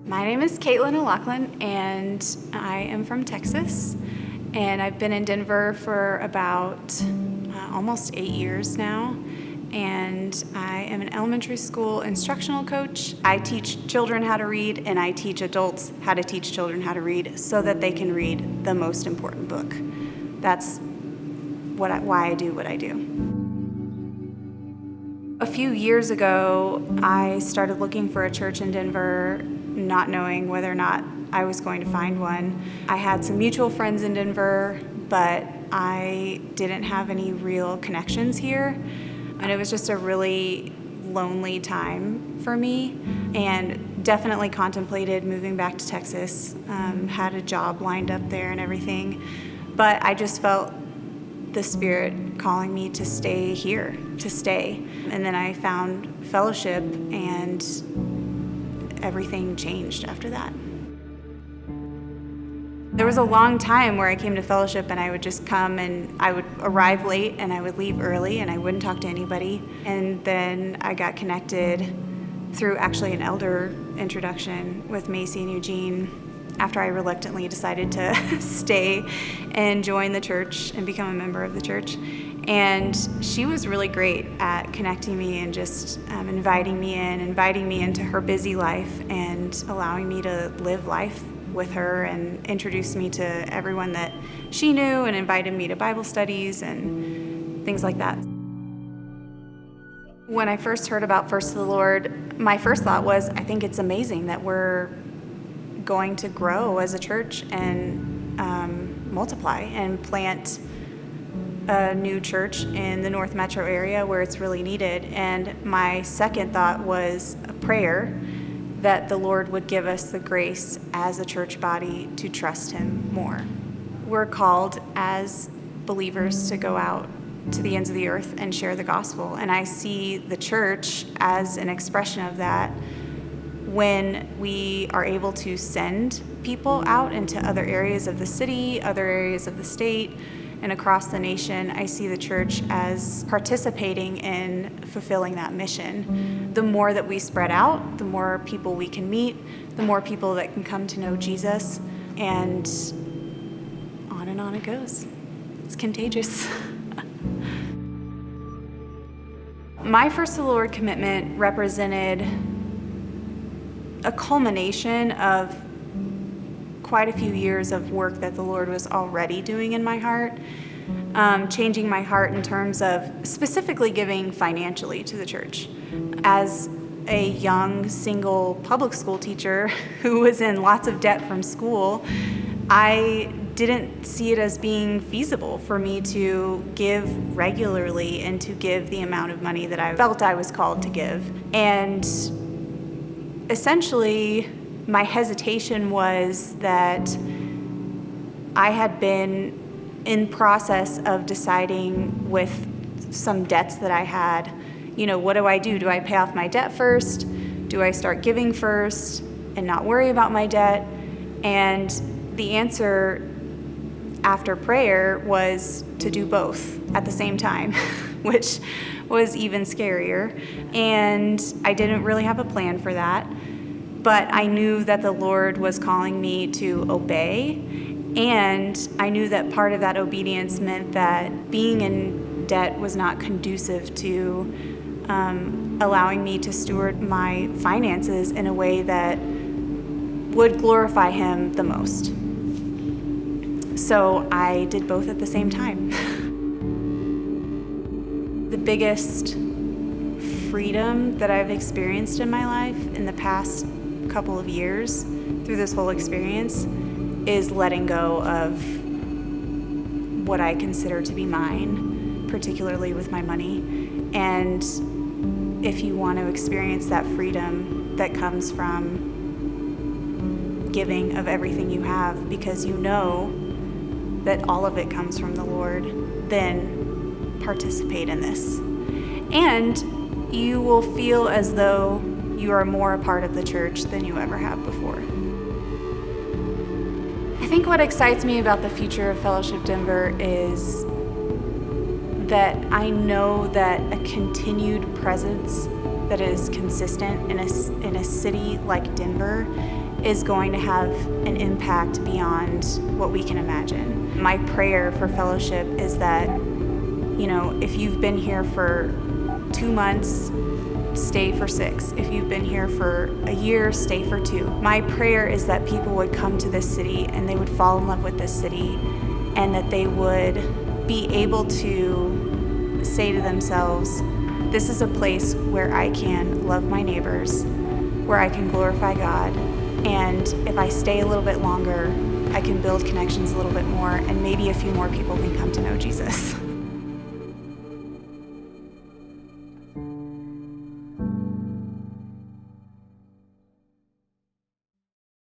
My name is Caitlyn and I am from Texas. And I've been in Denver for about almost 8 years now. And I am an elementary school instructional coach. I teach children how to read, and I teach adults how to teach children how to read so that they can read the most important book. That's why I do what I do. A few years ago, I started looking for a church in Denver, not knowing whether or not I was going to find one. I had some mutual friends in Denver, but I didn't have any real connections here. And it was just a really lonely time for me, and definitely contemplated moving back to Texas, had a job lined up there and everything. But I just felt the Spirit calling me to stay here, to stay. And then I found fellowship, and everything changed after that. There was a long time where I came to fellowship and I would just come and I would arrive late and I would leave early and I wouldn't talk to anybody. And then I got connected through actually an elder introduction with Macy and Eugene after I reluctantly decided to stay and join the church and become a member of the church. And she was really great at connecting me and just inviting me into her busy life and allowing me to live life with her, and introduced me to everyone that she knew and invited me to Bible studies and things like that. When I first heard about First to the Lord, my first thought was, I think it's amazing that we're going to grow as a church and multiply and plant a new church in the North Metro area where it's really needed. And my second thought was a prayer that the Lord would give us the grace as a church body to trust Him more. We're called as believers to go out to the ends of the earth and share the gospel. And I see the church as an expression of that when we are able to send people out into other areas of the city, other areas of the state, and across the nation. I see the church as participating in fulfilling that mission. The more that we spread out, the more people we can meet, the more people that can come to know Jesus, and on it goes. It's contagious. My First to the Lord commitment represented a culmination of quite a few years of work that the Lord was already doing in my heart, changing my heart in terms of specifically giving financially to the church. As a young, single public school teacher who was in lots of debt from school, I didn't see it as being feasible for me to give regularly and to give the amount of money that I felt I was called to give. And essentially, my hesitation was that I had been in process of deciding with some debts that I had, what do I do? Do I pay off my debt first? Do I start giving first and not worry about my debt? And the answer after prayer was to do both at the same time, which was even scarier. And I didn't really have a plan for that. But I knew that the Lord was calling me to obey, and I knew that part of that obedience meant that being in debt was not conducive to allowing me to steward my finances in a way that would glorify Him the most. So I did both at the same time. The biggest freedom that I've experienced in my life in the past couple of years through this whole experience is letting go of what I consider to be mine, particularly with my money. And if you want to experience that freedom that comes from giving of everything you have because you know that all of it comes from the Lord, then participate in this. And you will feel as though you are more a part of the church than you ever have before. I think what excites me about the future of Fellowship Denver is that I know that a continued presence that is consistent in a city like Denver is going to have an impact beyond what we can imagine. My prayer for Fellowship is that, if you've been here for 2 months, stay for 6. If you've been here for a year, stay for 2. My prayer is that people would come to this city and they would fall in love with this city, and that they would be able to say to themselves, this is a place where I can love my neighbors, where I can glorify God, and if I stay a little bit longer, I can build connections a little bit more, and maybe a few more people can come to know Jesus.